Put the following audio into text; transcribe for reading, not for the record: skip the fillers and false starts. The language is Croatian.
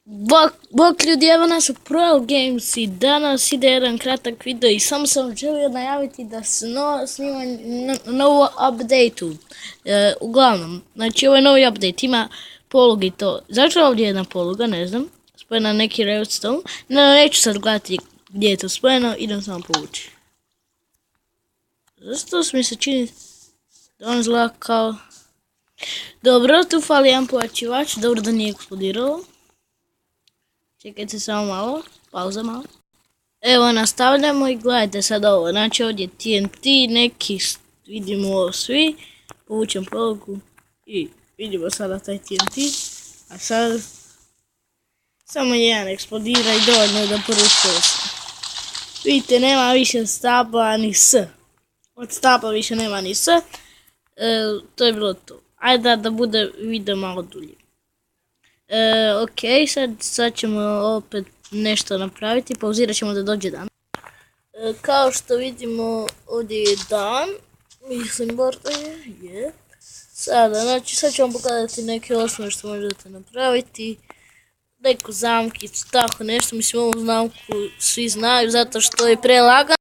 Bok ljudi, evo nas u Pro Games i danas ide jedan kratak video i samo sam želio najaviti da se snima novu update-u. Uglavnom, znači ovaj novi update ima poluge i to. Zašto je ovdje jedna poluga, ne znam, spojena na neki redstone. Neću sad gledati gdje je to spojeno, idem samo povući. Zašto mi se čini da on izgleda kao... Dobro, tu fali jedan pojačivač, dobro da nije eksplodiralo. Čekajte samo malo, pauza malo. Evo nastavljamo i gledajte sad ovo, znači ovdje TNT, neki vidimo svi, povučem polugu i vidimo sada taj TNT, a sad samo jedan eksplodira i dovoljno da porušuje se. Vidite, nema više stabla ni S, od stabla više nema ni S, to je bilo to. Ajde da bude video malo dulje. Ok, sad ćemo opet nešto napraviti, pauzirat ćemo da dođe dan. Kao što vidimo, ovdje je dan, mislim da je. Sada, znači sad ću vam pogledati neke osnove što možete napraviti. Neku zamkicu, tako nešto, mislim ovu zamku svi znaju zato što je prelagano.